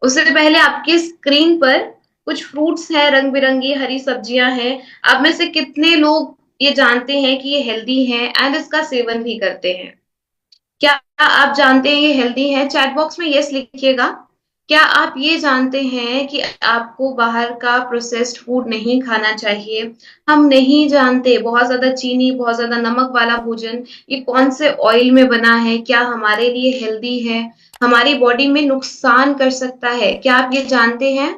उससे पहले आपके स्क्रीन पर कुछ फ्रूट्स हैं, रंग-बिरंगी हरी सब्जियाँ हैं। आप में से कितने लोग ये जानते हैं कि ये हेल्दी हैं एंड इसका सेवन भी करते हैं? क्या आप जानते हैं ये हेल्दी है? चैट बॉक्स में यस लिखिएगा। क्या आप ये जानते हैं कि आपको बाहर का प्रोसेस्ड फूड नहीं खाना चाहिए? हम नहीं जानते, बहुत ज़्यादा चीनी, बहुत ज़्यादा नमक वाला भोजन, ये कौन से ऑयल में बना है? क्या हमारे लिए हेल्दी है? हमारी बॉडी में नुकसान कर सकता है? क्या आप ये जानते हैं?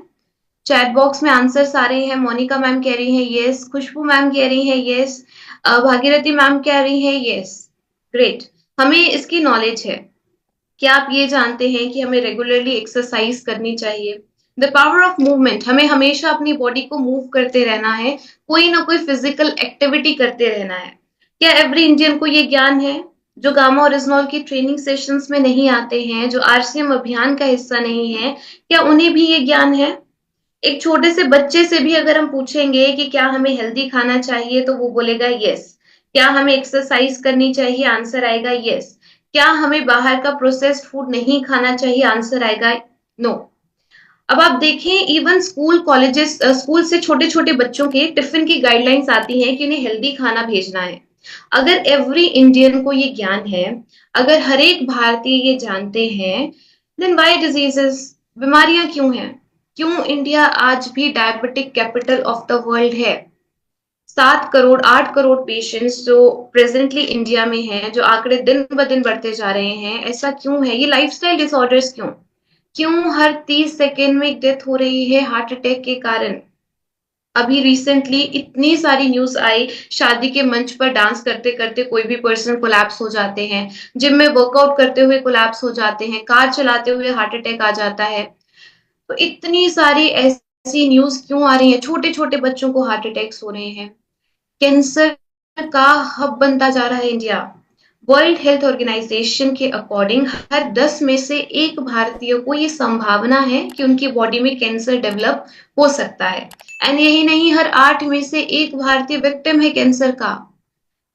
चैट बॉक्स में आंसर्स आ रहे हैं। मोनिका मैम कह रही हैं यस, खुशबू मैम कह रही हैं यस, भागीरथी मैम कह रही हैं यस। ग्रेट। हमें इसकी नॉलेज है। क्या आप ये जानते हैं कि हमें रेगुलरली एक्सरसाइज करनी चाहिए? द पावर ऑफ मूवमेंट, हमें हमेशा अपनी बॉडी को मूव करते रहना है, कोई ना कोई फिजिकल एक्टिविटी करते रहना है। क्या एवरी इंडियन को ये ज्ञान है? जो गामा और इजनॉल की ट्रेनिंग सेशंस में नहीं आते हैं, जो आरसीएम अभियान का हिस्सा नहीं है, क्या उन्हें भी ये ज्ञान है? एक छोटे से बच्चे से भी अगर हम पूछेंगे कि क्या हमें हेल्दी खाना चाहिए तो वो बोलेगा यस। क्या हमें एक्सरसाइज करनी चाहिए? आंसर आएगा यस। क्या हमें बाहर का प्रोसेस्ड फूड नहीं खाना चाहिए? आंसर आएगा नो। अब आप देखें इवन स्कूल कॉलेजेस स्कूल से छोटे छोटे बच्चों के टिफिन की गाइडलाइंस आती हैं कि उन्हें हेल्दी खाना भेजना है। अगर एवरी इंडियन को ये ज्ञान है, अगर हर एक भारतीय ये जानते हैं, देन व्हाई डिजीजेस, बीमारियां क्यों हैं? क्यों इंडिया आज भी diabetic capital of the world है? 7 करोड़ 8 करोड़ पेशेंट्स जो प्रेजेंटली इंडिया में हैं, जो आंकड़े दिन ब दिन बढ़ते जा रहे हैं, ऐसा क्यों है? ये लाइफस्टाइल डिसऑर्डर्स क्यों? क्यों हर 30 सेकेंड में एक डेथ हो रही है हार्ट अटैक के कारण? अभी रिसेंटली इतनी सारी न्यूज आई, शादी के मंच पर डांस करते करते कोई भी पर्सन कोलैप्स हो जाते हैं, जिम में वर्कआउट करते हुए कोलैप्स हो जाते हैं, कार चलाते हुए हार्ट अटैक आ जाता है। तो इतनी सारी ऐसी न्यूज क्यों आ रही है? छोटे छोटे बच्चों को हार्ट अटैक्स हो रहे हैं। कैंसर का हब बनता जा रहा है इंडिया। वर्ल्ड हेल्थ ऑर्गेनाइजेशन के अकॉर्डिंग हर 10 में से एक भारतीय को ये संभावना है कि उनकी बॉडी में कैंसर डेवलप हो सकता है। एंड यही नहीं, हर 8 में से एक भारतीय विक्टिम है कैंसर का।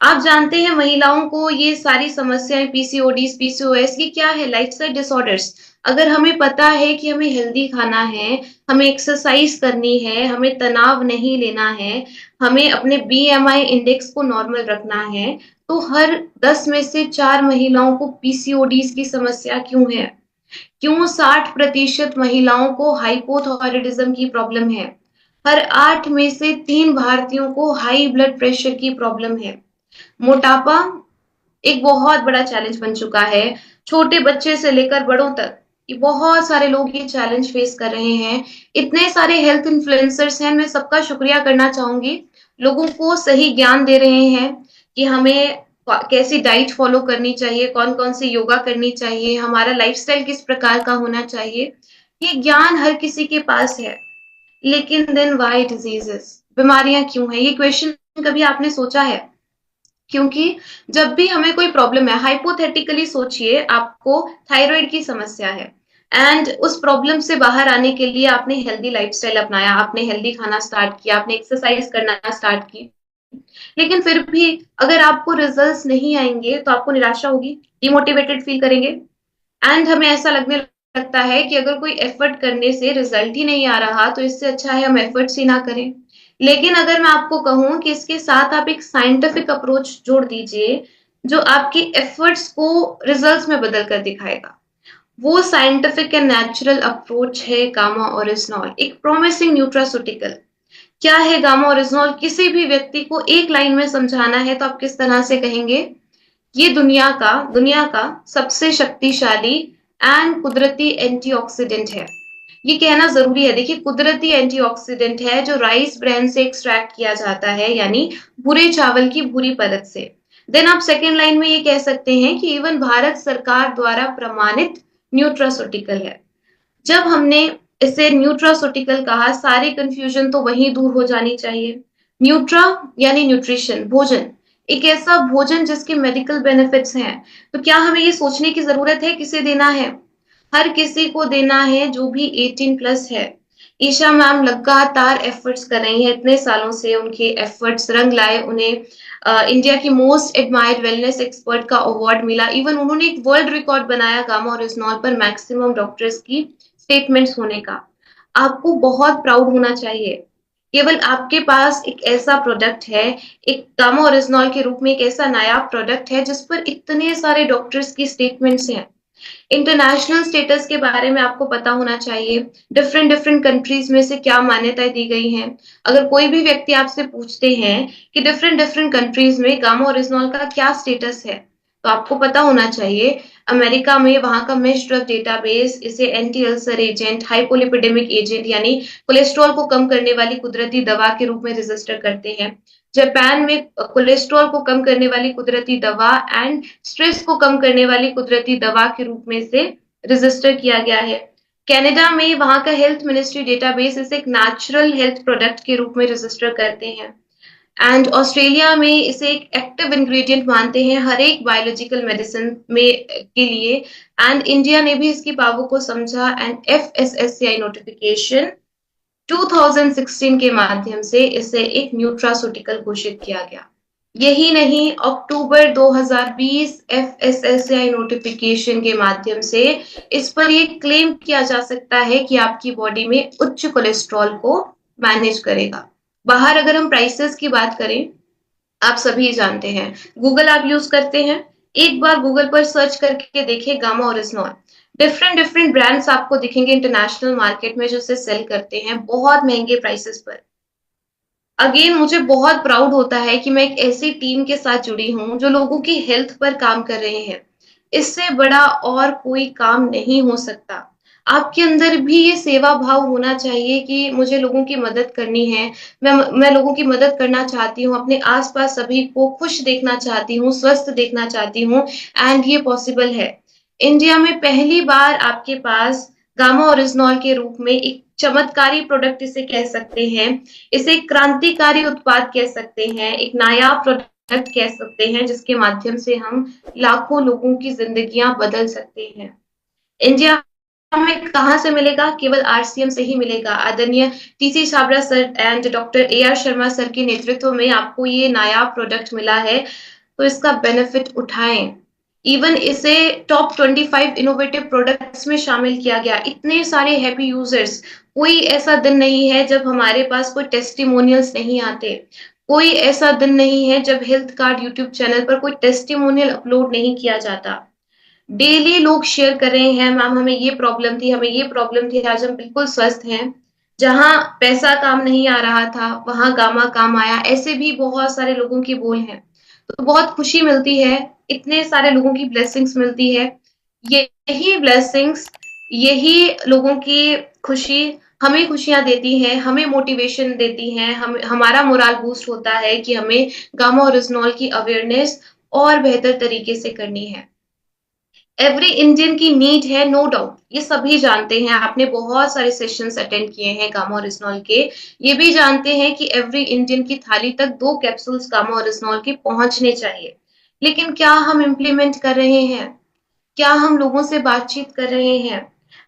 आप जानते हैं महिलाओं को ये सारी समस्याएं, पीसीओडीज, पीसीओएस, ये क्या है? Lifestyle disorders. अगर हमें पता है कि हमें हेल्दी खाना है, हमें एक्सरसाइज करनी है, हमें तनाव नहीं लेना है, हमें अपने बीएमआई इंडेक्स को नॉर्मल रखना है, तो हर 10 में से 4 महिलाओं को पीसीओडीज की समस्या क्यों है? क्यों 60% महिलाओं को हाइपोथायराइडिज्म की प्रॉब्लम है? हर 8 में से 3 भारतीयों को हाई ब्लड प्रेशर की प्रॉब्लम है। मोटापा एक बहुत बड़ा चैलेंज बन चुका है, छोटे बच्चे से लेकर बड़ों तक। ये बहुत सारे लोग ये चैलेंज फेस कर रहे हैं। इतने सारे हेल्थ इन्फ्लुएंसर्स हैं, मैं सबका शुक्रिया करना चाहूंगी। लोगों को सही ज्ञान दे रहे हैं कि हमें कैसी डाइट फॉलो करनी चाहिए, कौन कौन सी योगा करनी चाहिए, हमारा लाइफस्टाइल किस प्रकार का होना चाहिए। ये ज्ञान हर किसी के पास है। लेकिन देन व्हाई डिजीजेस, बीमारियां क्यों है? ये क्वेश्चन कभी आपने सोचा है? क्योंकि जब भी हमें कोई प्रॉब्लम है, हाइपोथेटिकली सोचिए आपको थायराइड की समस्या है एंड उस प्रॉब्लम से बाहर आने के लिए आपने हेल्दी लाइफस्टाइल अपनाया, आपने हेल्दी खाना स्टार्ट किया, आपने एक्सरसाइज करना स्टार्ट की, लेकिन फिर भी अगर आपको रिजल्ट्स नहीं आएंगे तो आपको निराशा होगी, डिमोटिवेटेड फील करेंगे एंड हमें ऐसा लगने लगता है कि अगर कोई एफर्ट करने से रिजल्ट ही नहीं आ रहा तो इससे अच्छा है हम एफर्ट्स ही ना करें। लेकिन अगर मैं आपको कहूं कि इसके साथ आप एक साइंटिफिक अप्रोच जोड़ दीजिए जो आपके एफर्ट्स को रिजल्ट्स में बदल कर दिखाएगा, वो साइंटिफिक एंड नेचुरल अप्रोच है गामा ओरिजिनॉल, एक प्रॉमिसिंग न्यूट्रास्यूटिकल। क्या है गामा ओरिजिनॉल? किसी भी व्यक्ति को एक लाइन में समझाना है तो आप किस तरह से कहेंगे? ये दुनिया का सबसे शक्तिशाली एंड कुदरती एंटीऑक्सीडेंट है। ये कहना जरूरी है। देखिए, कुदरती एंटीऑक्सीडेंट है जो राइस ब्रांड से एक्सट्रैक्ट किया जाता है, यानी भूरे चावल की भूरी परत से। देन आप सेकेंड लाइन में ये कह सकते हैं कि इवन भारत सरकार द्वारा प्रमाणित न्यूट्रास्यूटिकल है। जब हमने इसे न्यूट्रास्यूटिकल कहा, सारी कंफ्यूजन तो वहीं दूर हो जानी चाहिए। न्यूट्रा यानी न्यूट्रिशन, भोजन, एक ऐसा भोजन जिसके मेडिकल बेनिफिट्स हैं। तो क्या हमें ये सोचने की जरूरत है किसे देना है? हर किसी को देना है जो भी 18+ है। ईशा मैम लगातार एफर्ट्स कर रही हैं, इतने सालों से उनके एफर्ट्स रंग लाए, उन्हें इंडिया की मोस्ट एडमायर्ड वेलनेस एक्सपर्ट का अवार्ड मिला। इवन उन्होंने एक वर्ल्ड रिकॉर्ड बनाया गामा और इजनॉल पर मैक्सिमम डॉक्टर्स की स्टेटमेंट्स होने का। आपको बहुत प्राउड होना चाहिए। केवल आपके पास एक ऐसा प्रोडक्ट है, एक गामा ओरिजिनॉल के रूप में एक ऐसा नायाब प्रोडक्ट है जिस पर इतने सारे डॉक्टर्स की स्टेटमेंट्स हैं। इंटरनेशनल स्टेटस के बारे में आपको पता होना चाहिए। डिफरेंट डिफरेंट कंट्रीज में से क्या मान्यताएं दी गई हैं। अगर कोई भी व्यक्ति आपसे पूछते हैं कि डिफरेंट डिफरेंट कंट्रीज में गामा ओरिजिनॉल का क्या स्टेटस है, तो आपको पता होना चाहिए। अमेरिका में वहां का मेश ड्रग डेटाबेस इसे anti ulcer agent, hypolipidemic agent यानी कोलेस्ट्रॉल को कम करने वाली कुदरती दवा के रूप में रजिस्टर करते हैं। जापान में कोलेस्ट्रॉल को कम करने वाली कुदरती दवा एंड स्ट्रेस को कम करने वाली कुदरती दवा के रूप में से रजिस्टर किया गया है। कनाडा में वहां का हेल्थ मिनिस्ट्री डेटाबेस इसे एक नेचुरल हेल्थ प्रोडक्ट के रूप में रजिस्टर करते हैं। एंड ऑस्ट्रेलिया में इसे एक एक्टिव इंग्रेडिएंट मानते हैं हर एक बायोलॉजिकल मेडिसिन में के लिए। एंड इंडिया ने भी इसकी पावर को समझा एंड FSSAI नोटिफिकेशन 2016 के माध्यम से इसे एक न्यूट्रास्यूटिकल घोषित किया गया। यही नहीं, अक्टूबर 2020 FSSAI नोटिफिकेशन के माध्यम से इस पर ये क्लेम किया जा सकता है कि आपकी बॉडी में उच्च कोलेस्ट्रॉल को मैनेज करेगा। बाहर अगर हम प्राइसेस की बात करें, आप सभी जानते हैं, गूगल आप यूज करते हैं, एक बार गूगल पर सर्च करके देखिए gamma oryzanol. Different different brands आपको दिखेंगे इंटरनेशनल मार्केट में जो इसे सेल करते हैं बहुत महंगे प्राइसेस पर। अगेन मुझे बहुत प्राउड होता है कि मैं एक ऐसी टीम के साथ जुड़ी हूं जो लोगों की हेल्थ पर काम कर रहे हैं। इससे बड़ा और कोई काम नहीं हो सकता। आपके अंदर भी ये सेवा भाव होना चाहिए कि मुझे लोगों की मदद करनी है। मैं लोगों की मदद करना चाहती हूँ, अपने आसपास सभी को खुश देखना चाहती हूँ, स्वस्थ देखना चाहती हूँ। एंड ये पॉसिबल है। इंडिया में पहली बार आपके पास गामा ओरिजिनॉल के रूप में एक चमत्कारी प्रोडक्ट इसे कह सकते हैं, इसे एक क्रांतिकारी उत्पाद कह सकते हैं, एक नायाब प्रोडक्ट कह सकते हैं जिसके माध्यम से हम लाखों लोगों की जिंदगियां बदल सकते हैं। इंडिया में कहाँ से मिलेगा? केवल RCM से ही मिलेगा। आदरणीय TC Chhabra sir and doctor AR Sharma sir के नेतृत्व में आपको ये नायाब प्रोडक्ट मिला है, तो इसका बेनिफिट उठाएं। इवन इसे टॉप 25 इनोवेटिव प्रोडक्ट्स में शामिल किया गया। इतने सारे हैप्पी यूजर्स, कोई ऐसा दिन नहीं है जब हमारे पास कोई टेस्टिमोनियल्स नहीं आते। कोई ऐसा दिन नहीं है जब हेल्थ कार्ड यूट्यूब चैनल पर कोई टेस्टिमोनियल अपलोड नहीं किया जाता। डेली लोग शेयर कर रहे हैं, मैम हमें ये प्रॉब्लम थी, हमें ये प्रॉब्लम थी, आज हम बिल्कुल स्वस्थ हैं। जहां पैसा काम नहीं आ रहा था वहां गामा काम आया। ऐसे भी बहुत सारे लोगों की बोल है, तो बहुत खुशी मिलती है। इतने सारे लोगों की ब्लेसिंग्स मिलती है। यही ब्लेसिंग्स, यही लोगों की खुशी हमें खुशियां देती हैं, हमें मोटिवेशन देती हैं, हम हमारा मोराल बूस्ट होता है कि हमें गामा ओरिजिनॉल की अवेयरनेस और बेहतर तरीके से करनी है। एवरी इंडियन की नीड है, नो डाउट, ये सभी जानते हैं। आपने बहुत सारे सेशंस अटेंड किए हैं गामा ओरिजिनॉल के, ये भी जानते हैं कि एवरी इंडियन की थाली तक 2 कैप्सूल्स गामा ओरिजिनॉल के पहुंचने चाहिए। लेकिन क्या हम इम्प्लीमेंट कर रहे हैं? क्या हम लोगों से बातचीत कर रहे हैं?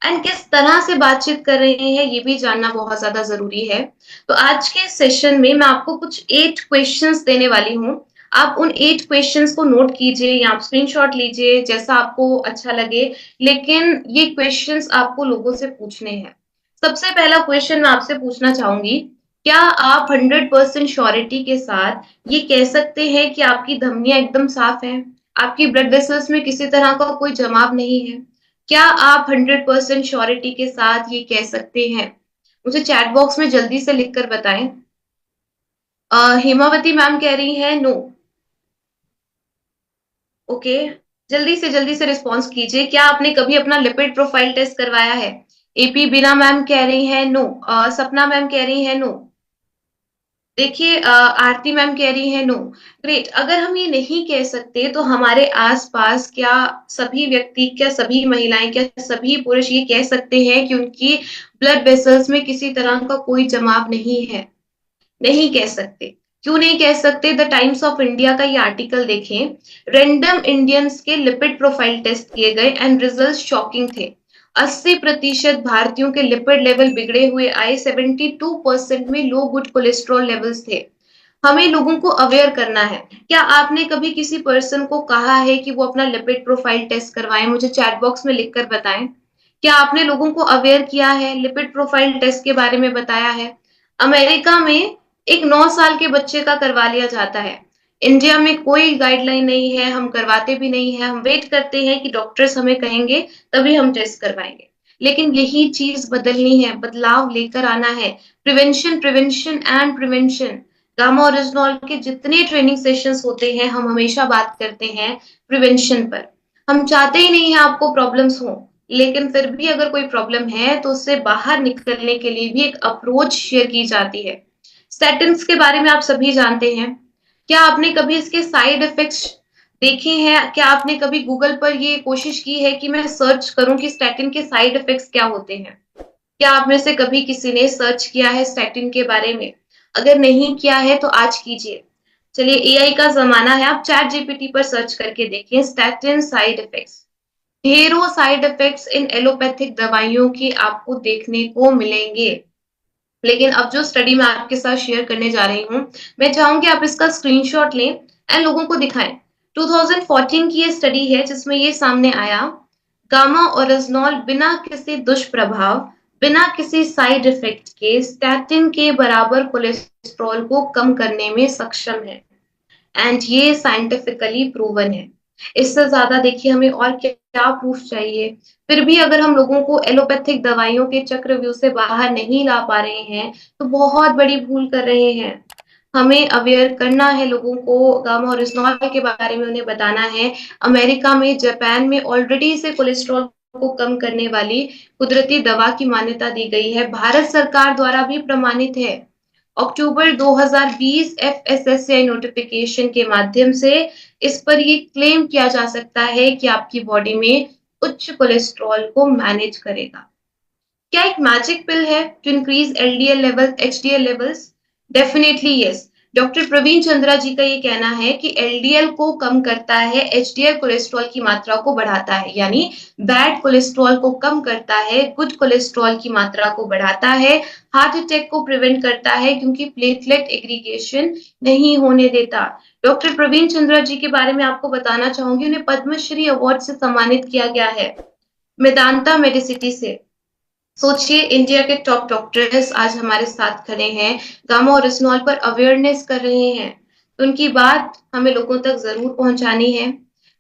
एंड किस तरह से बातचीत कर रहे हैं, ये भी जानना बहुत ज्यादा जरूरी है। तो आज के सेशन में मैं आपको कुछ 8 क्वेश्चंस देने वाली हूँ। आप उन 8 क्वेश्चंस को नोट कीजिए या आप स्क्रीनशॉट लीजिए, जैसा आपको अच्छा लगे। लेकिन ये क्वेश्चंस आपको लोगों से पूछने हैं। सबसे पहला क्वेश्चन मैं आपसे पूछना चाहूंगी, क्या आप 100% श्योरिटी के साथ ये कह सकते हैं कि आपकी धमनियां एकदम साफ हैं, आपकी ब्लड वेसल्स में किसी तरह का कोई जमाव नहीं है? क्या आप 100% श्योरिटी के साथ ये कह सकते हैं? मुझे चैट बॉक्स में जल्दी से लिखकर बताएं। हेमावती मैम कह रही हैं नो। ओके, जल्दी से रिस्पॉन्स कीजिए। क्या आपने कभी अपना लिपिड प्रोफाइल टेस्ट करवाया है? AP बीना मैम कह रही है नो। सपना मैम कह रही है नो। देखिए, आरती मैम कह रही है नो। ग्रेट। अगर हम ये नहीं कह सकते तो हमारे आसपास क्या सभी व्यक्ति, क्या सभी महिलाएं, क्या सभी पुरुष ये कह सकते हैं कि उनकी ब्लड वेसल्स में किसी तरह का कोई जमाव नहीं है? नहीं कह सकते। क्यों नहीं कह सकते? द टाइम्स ऑफ इंडिया का ये आर्टिकल देखें। रैंडम इंडियंस के लिपिड प्रोफाइल टेस्ट किए गए एंड रिजल्ट शॉकिंग थे। 80% भारतीयों के लिपिड लेवल बिगड़े हुए आए। 72% में लो गुड कोलेस्ट्रॉल लेवल्स थे। हमें लोगों को अवेयर करना है। क्या आपने कभी किसी पर्सन को कहा है कि वो अपना लिपिड प्रोफाइल टेस्ट करवाएं? मुझे चैट बॉक्स में लिखकर बताएं। क्या आपने लोगों को अवेयर किया है, लिपिड प्रोफाइल टेस्ट के बारे में बताया है? अमेरिका में एक 9 साल के बच्चे का करवा लिया जाता है। इंडिया में कोई गाइडलाइन नहीं है, हम करवाते भी नहीं है, हम वेट करते हैं कि डॉक्टर्स हमें कहेंगे तभी हम टेस्ट करवाएंगे। लेकिन यही चीज बदलनी है, बदलाव लेकर आना है। Prevention, prevention and prevention. Gamma original के जितने ट्रेनिंग सेशंस होते हैं, हम हमेशा बात करते हैं प्रिवेंशन पर। हम चाहते ही नहीं है आपको प्रॉब्लम्स हो, लेकिन फिर भी अगर कोई प्रॉब्लम है तो उससे बाहर निकलने के लिए भी एक अप्रोच शेयर की जाती है। स्टैटिन्स के बारे में आप सभी जानते हैं। क्या आपने कभी इसके साइड इफेक्ट्स देखे हैं? क्या आपने कभी गूगल पर ये कोशिश की है कि मैं सर्च करूं कि स्टैटिन के साइड इफेक्ट्स क्या होते हैं? क्या आप में से कभी किसी ने सर्च किया है स्टैटिन के बारे में? अगर नहीं किया है तो आज कीजिए। चलिए, एआई का जमाना है, आप चैट जीपीटी पर सर्च करके देखिए स्टैटिन साइड इफेक्ट्स। ढेरों साइड इफेक्ट्स इन एलोपैथिक दवाइयों के आपको देखने को मिलेंगे। लेकिन अब जो स्टडी मैं आपके साथ शेयर करने जा रही हूँ, मैं चाहूंगी आप इसका स्क्रीनशॉट लें एंड लोगों को दिखाएं। 2014 की ये स्टडी है जिसमें ये सामने आया, गामा ओरिजिनॉल बिना किसी दुष्प्रभाव, बिना किसी साइड इफेक्ट के स्टैटिन के बराबर कोलेस्ट्रॉल को कम करने में सक्षम है। एंड ये साइंटिफिकली प्रूवन है। इससे ज्यादा देखिए हमें और क्या प्रूफ चाहिए? फिर भी अगर हम लोगों को एलोपैथिक दवाइयों के चक्रव्यूह से बाहर नहीं ला पा रहे हैं तो बहुत बड़ी भूल कर रहे हैं। हमें अवेयर करना है लोगों को, गामा ओरिजिनॉल के बारे में उन्हें बताना है। अमेरिका में, जापान में ऑलरेडी से कोलेस्ट्रॉल को कम करने वाली कुदरती दवा की मान्यता दी गई है, भारत सरकार द्वारा भी प्रमाणित है। अक्टूबर 2020 एफएसएसआई नोटिफिकेशन के माध्यम से इस पर ये क्लेम किया जा सकता है कि आपकी बॉडी में उच्च कोलेस्ट्रॉल को मैनेज करेगा। क्या एक मैजिक पिल है to increase LDL level, HDL levels? Definitely yes. Doctor Praveen Chandra ji का ये कहना है कि एलडीएल को कम करता है, एचडीएल कोलेस्ट्रॉल की मात्रा को बढ़ाता है, यानी बैड कोलेस्ट्रॉल को कम करता है, गुड कोलेस्ट्रॉल की मात्रा को बढ़ाता है, हार्ट अटैक को प्रिवेंट करता है क्योंकि प्लेटलेट एग्रीगेशन नहीं होने देता। डॉक्टर प्रवीण चंद्रा जी के बारे में आपको बताना चाहूंगी, उन्हें पद्मश्री अवार्ड से सम्मानित किया गया है मेदांता मेडिसिटी से। सोचिए, इंडिया के टॉप डॉक्टर्स आज हमारे साथ खड़े हैं, गामा ओरिजिनॉल पर अवेयरनेस कर रहे हैं, तो उनकी बात हमें लोगों तक जरूर पहुंचानी है।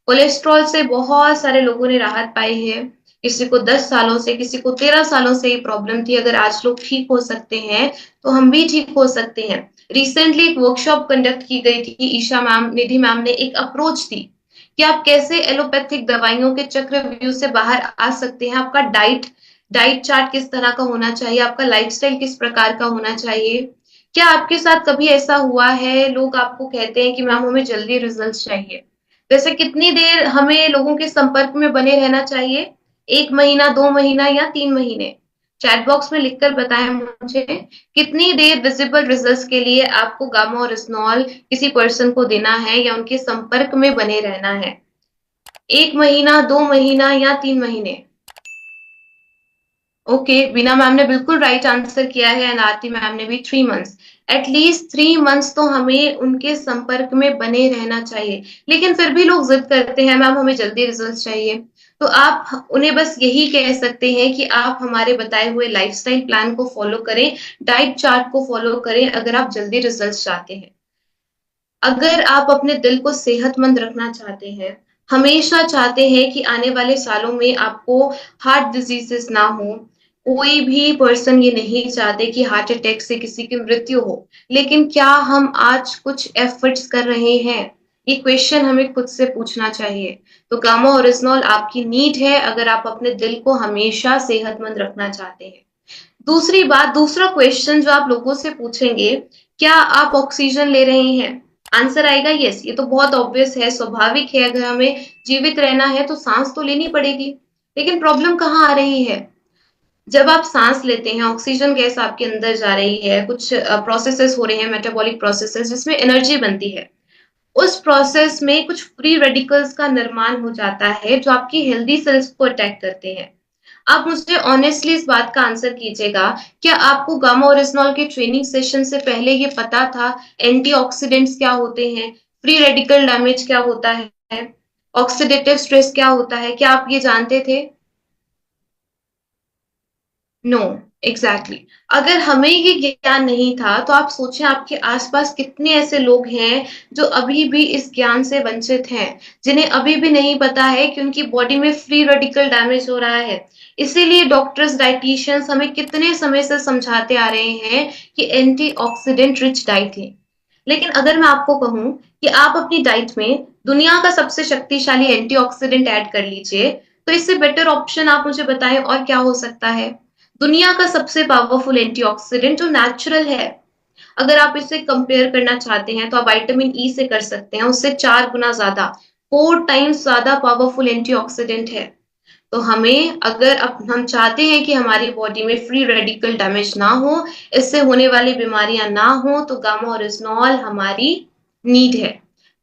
कोलेस्ट्रॉल से बहुत सारे लोगों ने राहत पाई है। किसी को 10 सालों से, किसी को 13 सालों से ये प्रॉब्लम थी। अगर आज लोग ठीक हो सकते हैं तो हम भी ठीक हो सकते हैं। रिसेंटली एक वर्कशॉप कंडक्ट की गई थी, ईशा मैम, निधि मैम ने एक अप्रोच दी कि आप कैसे एलोपैथिक दवाइयों के चक्रव्यूह से बाहर आ सकते हैं। आपका डाइट डाइट चार्ट किस तरह का होना चाहिए, आपका लाइफस्टाइल किस प्रकार का होना चाहिए। क्या आपके साथ कभी ऐसा हुआ है, लोग आपको कहते हैं कि मैम हमें जल्दी रिजल्ट चाहिए? वैसे कितनी देर हमें लोगों के संपर्क में बने रहना चाहिए? 1 महीना, 2 महीना या 3 महीने? चैट बॉक्स में लिखकर बताएं मुझे कितनी देर विजिबल रिजल्ट्स के लिए आपको गामा ओरिजिनॉल किसी पर्सन को देना है या उनके संपर्क में बने रहना है। 1 महीना, 2 महीना या 3 महीने? ओके, बीना मैम ने बिल्कुल राइट आंसर किया है एंड आरती मैम ने भी 3 मंथ्स। एटलीस्ट 3 मंथ्स तो हमें उनके संपर्क में बने रहना चाहिए। लेकिन फिर भी लोग जिद करते हैं, मैम हमें जल्दी रिजल्ट चाहिए। तो आप उन्हें बस यही कह सकते हैं कि आप हमारे बताए हुए लाइफस्टाइल प्लान को फॉलो करें, डाइट चार्ट को फॉलो करें अगर आप जल्दी रिजल्ट चाहते हैं। अगर आप अपने दिल को सेहतमंद रखना चाहते हैं, हमेशा चाहते हैं कि आने वाले सालों में आपको हार्ट डिजीजेस ना हो, कोई भी पर्सन ये नहीं चाहते कि हार्ट अटैक से किसी की मृत्यु हो, लेकिन क्या हम आज कुछ एफर्ट्स कर रहे हैं? ये क्वेश्चन हमें खुद से पूछना चाहिए। तो गामा ओरिजिनॉल आपकी नीड है अगर आप अपने दिल को हमेशा सेहतमंद रखना चाहते हैं। दूसरी बात, दूसरा क्वेश्चन जो आप लोगों से पूछेंगे, क्या आप ऑक्सीजन ले रहे हैं? आंसर आएगा यस। ये तो बहुत ऑब्वियस है, स्वाभाविक है। अगर हमें जीवित रहना है तो सांस तो लेनी पड़ेगी। लेकिन प्रॉब्लम कहाँ आ रही है? जब आप सांस लेते हैं, ऑक्सीजन गैस आपके अंदर जा रही है, कुछ प्रोसेसेस हो रहे हैं, मेटाबॉलिक प्रोसेसेस जिसमें एनर्जी बनती है। उस प्रोसेस में कुछ फ्री रेडिकल्स का निर्माण हो जाता है जो आपकी हेल्दी सेल्स को अटैक करते हैं। आप मुझे ऑनेस्टली इस बात का आंसर कीजिएगा, क्या आपको गामा ओरिजिनॉल के ट्रेनिंग सेशन से पहले ये पता था एंटीऑक्सीडेंट्स क्या होते हैं, फ्री रेडिकल डैमेज क्या होता है, ऑक्सीडेटिव स्ट्रेस क्या होता है? क्या आप ये जानते थे? No, exactly. अगर हमें ये ज्ञान नहीं था तो आप सोचें आपके आसपास कितने ऐसे लोग हैं जो अभी भी इस ज्ञान से वंचित हैं, जिन्हें अभी भी नहीं पता है कि उनकी बॉडी में फ्री रेडिकल डैमेज हो रहा है। इसीलिए डॉक्टर्स, डाइटिशियंस हमें कितने समय से समझाते आ रहे हैं कि एंटीऑक्सीडेंट रिच डाइट लें। लेकिन अगर मैं आपको कहूं कि आप अपनी डाइट में दुनिया का सबसे शक्तिशाली एंटीऑक्सीडेंट ऐड कर लीजिए, तो इससे बेटर ऑप्शन आप मुझे बताएं और क्या हो सकता है? दुनिया का सबसे पावरफुल एंटीऑक्सीडेंट जो नेचुरल है, अगर आप इसे कंपेयर करना चाहते हैं तो आप विटामिन ई से कर सकते हैं, उससे 4 गुना ज्यादा, 4 टाइम्स ज्यादा पावरफुल एंटीऑक्सीडेंट है। तो हमें, अगर अब हम चाहते हैं कि हमारी बॉडी में फ्री रेडिकल डैमेज ना हो, इससे होने वाली बीमारियां ना हो, तो गामा ओरिजिनॉल हमारी नीड है।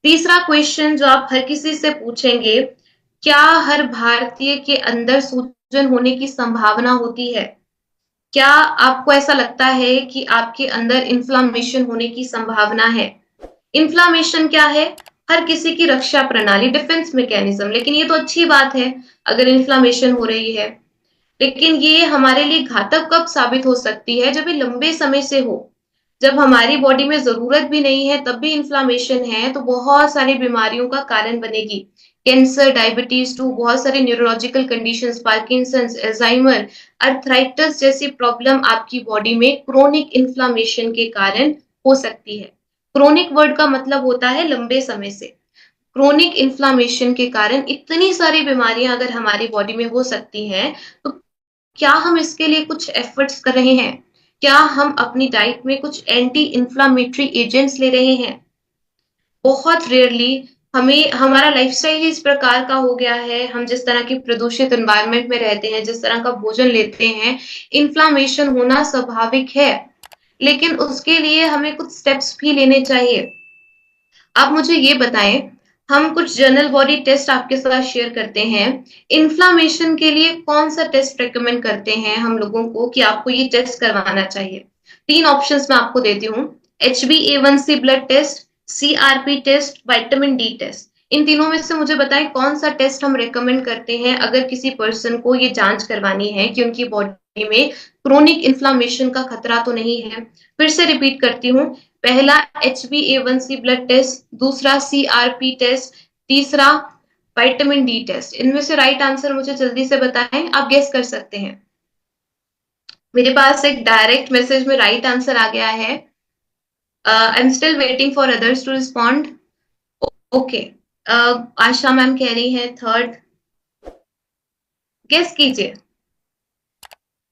तीसरा क्वेश्चन जो आप हर किसी से पूछेंगे, क्या हर भारतीय के अंदर सूजन होने की संभावना होती है? क्या आपको ऐसा लगता है कि आपके अंदर इन्फ्लामेशन होने की संभावना है? इन्फ्लामेशन क्या है? हर किसी की रक्षा प्रणाली, डिफेंस मैकेनिज्म। लेकिन ये तो अच्छी बात है अगर इन्फ्लामेशन हो रही है, लेकिन ये हमारे लिए घातक कब साबित हो सकती है? जब ये लंबे समय से हो, जब हमारी बॉडी में जरूरत भी नहीं है तब भी इन्फ्लामेशन है, तो बहुत सारी बीमारियों का कारण बनेगी। कैंसर, डायबिटीज टू, बहुत सारे neurological conditions, Parkinson's, Alzheimer, arthritis जैसी प्रॉब्लम आपकी बॉडी में क्रोनिक इन्फ्लामेशन के कारण हो सकती है। क्रोनिक वर्ड का मतलब होता है लंबे समय से। क्रोनिक इन्फ्लामेशन के कारण इतनी सारी बीमारियां अगर हमारी बॉडी में हो सकती हैं, तो क्या हम इसके लिए कुछ एफर्ट्स कर रहे हैं? क्या हम अपनी डाइट में कुछ एंटी इन्फ्लामेटरी एजेंट्स ले रहे हैं? बहुत रेयरली। हमें, हमारा लाइफस्टाइल ही इस प्रकार का हो गया है, हम जिस तरह की प्रदूषित एनवायरनमेंट में रहते हैं, जिस तरह का भोजन लेते हैं, इन्फ्लामेशन होना स्वाभाविक है। लेकिन उसके लिए हमें कुछ स्टेप्स भी लेने चाहिए। आप मुझे ये बताएं, हम कुछ जनरल बॉडी टेस्ट आपके साथ शेयर करते हैं। इन्फ्लामेशन के लिए कौन सा टेस्ट रेकमेंड करते हैं हम लोगों को कि आपको ये टेस्ट करवाना चाहिए? 3 ऑप्शंस मैं आपको देती हूँ। HbA1c blood test, CRP test, vitamin D test. इन तीनों में से मुझे बताएं कौन सा टेस्ट हम रेकमेंड करते हैं अगर किसी पर्सन को ये जांच करवानी है कि उनकी बॉडी में क्रोनिक इन्फ्लामेशन का खतरा तो नहीं है। फिर से रिपीट करती हूँ, पहला HbA1c ब्लड टेस्ट, दूसरा CRP टेस्ट, तीसरा विटामिन डी टेस्ट। इनमें से राइट आंसर मुझे जल्दी से बताएं, आप गेस कर सकते हैं। मेरे पास एक डायरेक्ट मैसेज में राइट आंसर आ गया है। I am still waiting for others to respond. Okay, Asha ma'am कह रही है थर्ड। गेस कीजिए।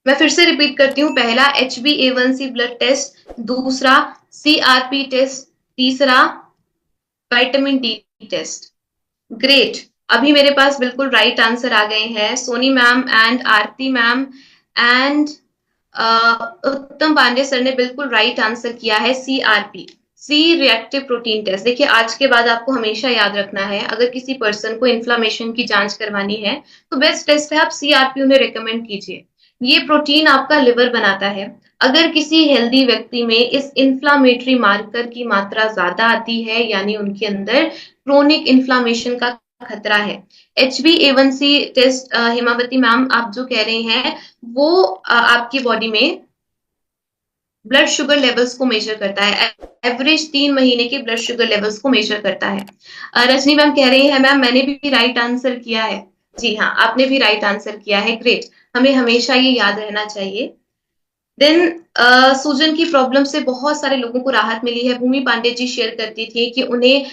मैं फिर से रिपीट करती हूँ, पहला HbA1c ब्लड टेस्ट, दूसरा CRP टेस्ट, तीसरा विटामिन डी टेस्ट। ग्रेट, अभी मेरे पास बिल्कुल राइट आंसर आ गए हैं। Soni ma'am and Aarti ma'am and Uttam Pandey sir ने बिल्कुल राइट आंसर किया है, CRP, C reactive protein test. देखिए, आज के बाद आपको हमेशा याद रखना है, अगर किसी पर्सन को इन्फ्लामेशन की जांच करवानी है तो बेस्ट टेस्ट है आप CRP उन्हें रिकमेंड कीजिए। ये प्रोटीन आपका लिवर बनाता है। अगर किसी हेल्दी व्यक्ति में इस इन्फ्लामेटरी मार्कर की मात्रा ज्यादा आती है, यानी उनके अंदर क्रोनिक इन्फ्लामेशन का खतरा है। HbA1c टेस्ट, हेमावती मैम आप जो कह रहे हैं, वो आपकी बॉडी में ब्लड शुगर लेवल्स को मेजर करता है। एवरेज 3 महीने के ब्लड शुगर लेवल्स को मेजर करता है। रजनी मैम कह रही है, मैम मैंने भी राइट आंसर किया है। जी हाँ, आपने भी राइट आंसर किया है। ग्रेट, हमें हमेशा ये याद रहना चाहिए। देन सूजन की प्रॉब्लम से बहुत सारे लोगों को राहत मिली है। भूमि पांडे जी शेयर करती थी कि उन्हें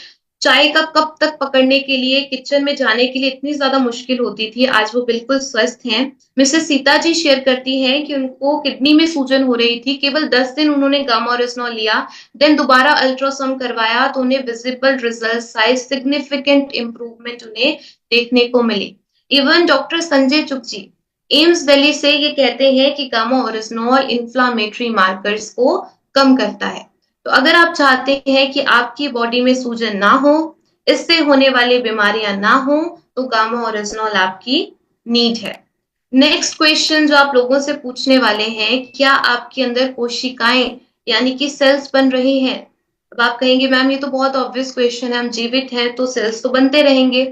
चाय का कप तक पकड़ने के लिए, किचन में जाने के लिए इतनी ज्यादा मुश्किल होती थी, आज वो बिल्कुल स्वस्थ हैं। मिसेस सीता जी शेयर करती हैं कि उनको किडनी में सूजन हो रही थी, केवल 10 दिन उन्होंने गामा ओरिजिनॉल लिया, देन दोबारा अल्ट्रासाउंड करवाया तो उन्हें visible result, size, significant improvement उन्हें देखने को मिली। इवन डॉक्टर संजय चुग जी एम्स दिल्ली से ये कहते हैं कि गामा ओरिजिनॉल इन्फ्लामेटरी मार्कर्स को कम करता है। तो अगर आप चाहते हैं कि आपकी बॉडी में सूजन ना हो, इससे होने वाली बीमारियां ना हो, तो गामा ओरिजिनॉल आपकी नीड है। नेक्स्ट क्वेश्चन जो आप लोगों से पूछने वाले हैं, क्या आपके अंदर कोशिकाएं यानी कि सेल्स बन रही हैं? अब आप कहेंगे मैम ये तो बहुत ऑब्वियस क्वेश्चन है, हम जीवित हैं तो सेल्स तो बनते रहेंगे।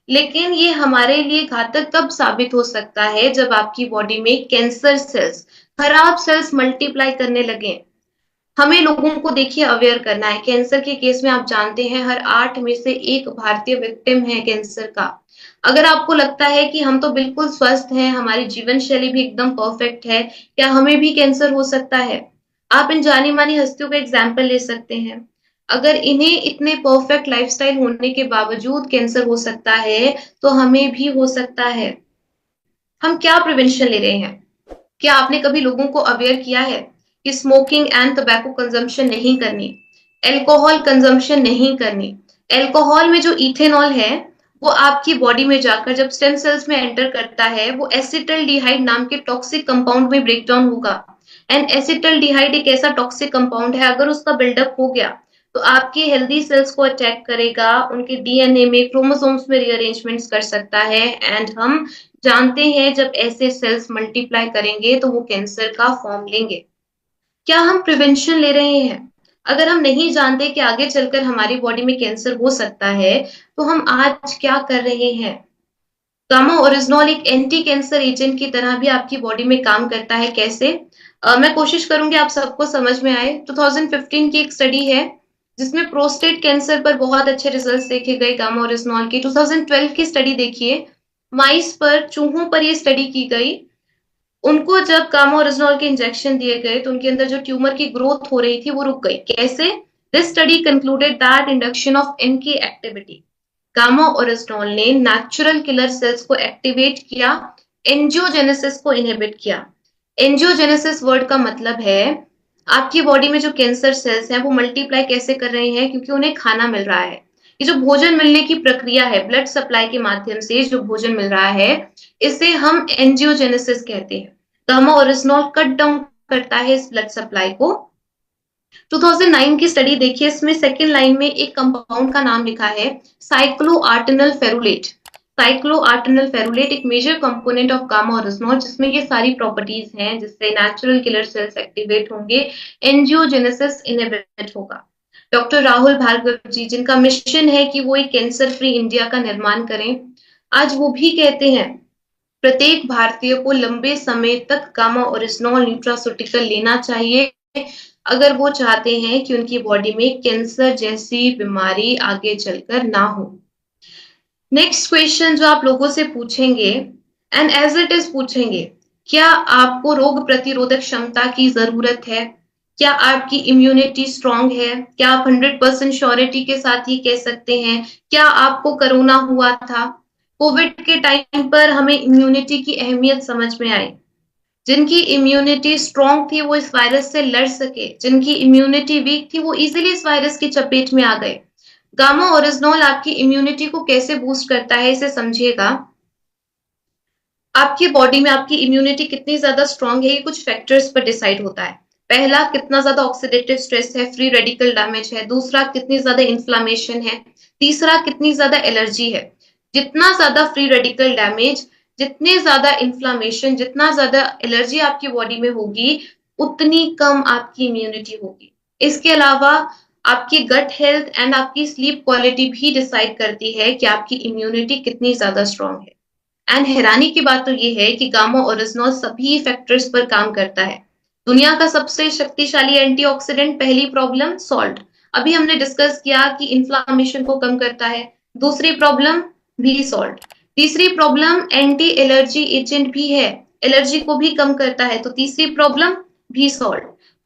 लेकिन ये हमारे लिए घातक कब साबित हो सकता है, जब आपकी बॉडी में कैंसर सेल्स, खराब सेल्स मल्टीप्लाई करने लगे। हमें लोगों को देखिए अवेयर करना है। कैंसर के केस में आप जानते हैं हर 8 में से 1 भारतीय विक्टिम है कैंसर का। अगर आपको लगता है कि हम तो बिल्कुल स्वस्थ हैं, हमारी जीवन शैली भी एकदम परफेक्ट है, क्या हमें भी कैंसर हो सकता है? आप इन जानी-मानी हस्तियों का एग्जाम्पल ले सकते हैं। अगर इन्हें इतने परफेक्ट लाइफस्टाइल होने के बावजूद कैंसर हो सकता है, तो हमें भी हो सकता है। हम क्या प्रिवेंशन ले रहे हैं? क्या आपने कभी लोगों को अवेयर किया है कि स्मोकिंग एंड टोबैको कंजम्पशन नहीं करनी, अल्कोहल कंजम्पशन नहीं करनी? अल्कोहल में जो इथेनॉल है, वो आपकी बॉडी में जाकर जब स्टेम सेल्स में एंटर करता है, वो एसिटल्डिहाइड नाम के टॉक्सिक कंपाउंड में ब्रेक डाउन होगा। एंड एसिटल्डिहाइड एक ऐसा टॉक्सिक कंपाउंड है, अगर उसका बिल्डअप हो गया तो आपके हेल्दी सेल्स को अटैक करेगा, उनके डीएनए में, क्रोमोसोम्स में रीअरेंजमेंट्स कर सकता है। एंड हम जानते हैं जब ऐसे सेल्स मल्टीप्लाई करेंगे तो वो कैंसर का फॉर्म लेंगे। क्या हम प्रिवेंशन ले रहे हैं? अगर हम नहीं जानते कि आगे चलकर हमारी बॉडी में कैंसर हो सकता है, तो हम आज क्या कर रहे हैं? गामा ओरिजिनॉल एक एंटी कैंसर एजेंट की तरह भी आपकी बॉडी में काम करता है। कैसे? मैं कोशिश करूंगी आप सबको समझ में आए। 2015 की एक स्टडी है जिसमें प्रोस्टेट कैंसर पर बहुत अच्छे रिजल्ट्स देखे गए गामा ओरिजिनॉल की। 2012 की स्टडी देखिए, माइस पर, चूहों पर ये स्टडी की गई। उनको जब गामा ओरिजिनॉल के इंजेक्शन दिए गए तो उनके अंदर जो ट्यूमर की ग्रोथ हो रही थी वो रुक गई। कैसे? This study concluded that induction of इनकी एक्टिविटी, गामा ओरिजिनॉल ने नेचुरल किलर सेल्स को एक्टिवेट किया, एंजियोजेनेसिस को इनहिबिट किया। एंजियोजेनेसिस वर्ड का मतलब है आपकी बॉडी में जो कैंसर सेल्स हैं वो मल्टीप्लाई कैसे कर रहे हैं, क्योंकि उन्हें खाना मिल रहा है। ये जो भोजन मिलने की प्रक्रिया है, ब्लड सप्लाई के माध्यम से जो भोजन मिल रहा है, इसे हम एंजियोजेनेसिस कहते हैं। गामा ओरिजिनॉल कट डाउन करता है इस ब्लड सप्लाई को। 2009 की स्टडी देखिए, इसमें सेकेंड लाइन में एक कंपाउंड का नाम लिखा है साइक्लोआर्टेनल फेरुलेट। साइक्लोआर्टेनल फेरुलेट एक major component of gamma oryzanol, जिसमें ये सारी प्रॉपर्टीज हैं जिससे नेचुरल किलर सेल्स एक्टिवेट होंगे, एंजियोजेनेसिस इनहिबिट होगा। डॉक्टर राहुल भार्गव जी, जिनका मिशन है कि वो एक कैंसर फ्री इंडिया का निर्माण करें, आज वो भी कहते हैं प्रत्येक भारतीय को लंबे समय तक गामा ओरिजिनॉल न्यूट्रास्यूटिकल लेना चाहिए, अगर वो चाहते हैं कि उनकी बॉडी में कैंसर जैसी बीमारी आगे चलकर ना हो। नेक्स्ट क्वेश्चन जो आप लोगों से पूछेंगे, एंड एज इट इज पूछेंगे, क्या आपको रोग प्रतिरोधक क्षमता की जरूरत है? क्या आपकी इम्यूनिटी स्ट्रांग है? क्या आप 100% श्योरिटी के साथ ये कह सकते हैं क्या आपको कोरोना हुआ था? कोविड के टाइम पर हमें इम्यूनिटी की अहमियत समझ में आई। जिनकी इम्यूनिटी स्ट्रांग थी वो इस वायरस से लड़ सके, जिनकी इम्यूनिटी वीक थी वो इजीली इस वायरस की चपेट में आ गए। गामा ओरिजिनॉल आपकी इम्यूनिटी को कैसे बूस्ट करता है, इसे समझिएगा। आपकी बॉडी में आपकी इम्यूनिटी कितनी ज्यादा स्ट्रांग है, ये कुछ फैक्टर्स पर डिसाइड होता है। पहला, कितना ज्यादा ऑक्सीडेटिव स्ट्रेस है, फ्री रेडिकल डैमेज है। दूसरा, कितनी ज्यादा इन्फ्लामेशन है। तीसरा, कितनी ज्यादा एलर्जी है। जितना ज्यादा फ्री रेडिकल डैमेज, जितने ज्यादा इन्फ्लामेशन, जितना ज्यादा एलर्जी आपकी बॉडी में होगी, उतनी कम आपकी इम्यूनिटी होगी। इसके अलावा आपकी गट हेल्थ एंड आपकी स्लीप क्वालिटी भी डिसाइड करती है कि आपकी इम्यूनिटी कितनी ज्यादा स्ट्रांग है। एंड हैरानी की बात तो ये है कि गामा ओरिजिनॉल सभी फैक्टर्स पर काम करता है। दुनिया का सबसे शक्तिशाली एंटीऑक्सीडेंट, पहली प्रॉब्लम सॉल्ट, अभी हमने डिस्कस किया कि इन्फ्लामेशन को कम करता है। दूसरी प्रॉब्लम भी सॉल्ट। तीसरी प्रॉब्लम एंटी एलर्जी एजेंट भी है, एलर्जी को भी कम करता है। तो तीसरी प्रॉब्लम भी सॉल्ट।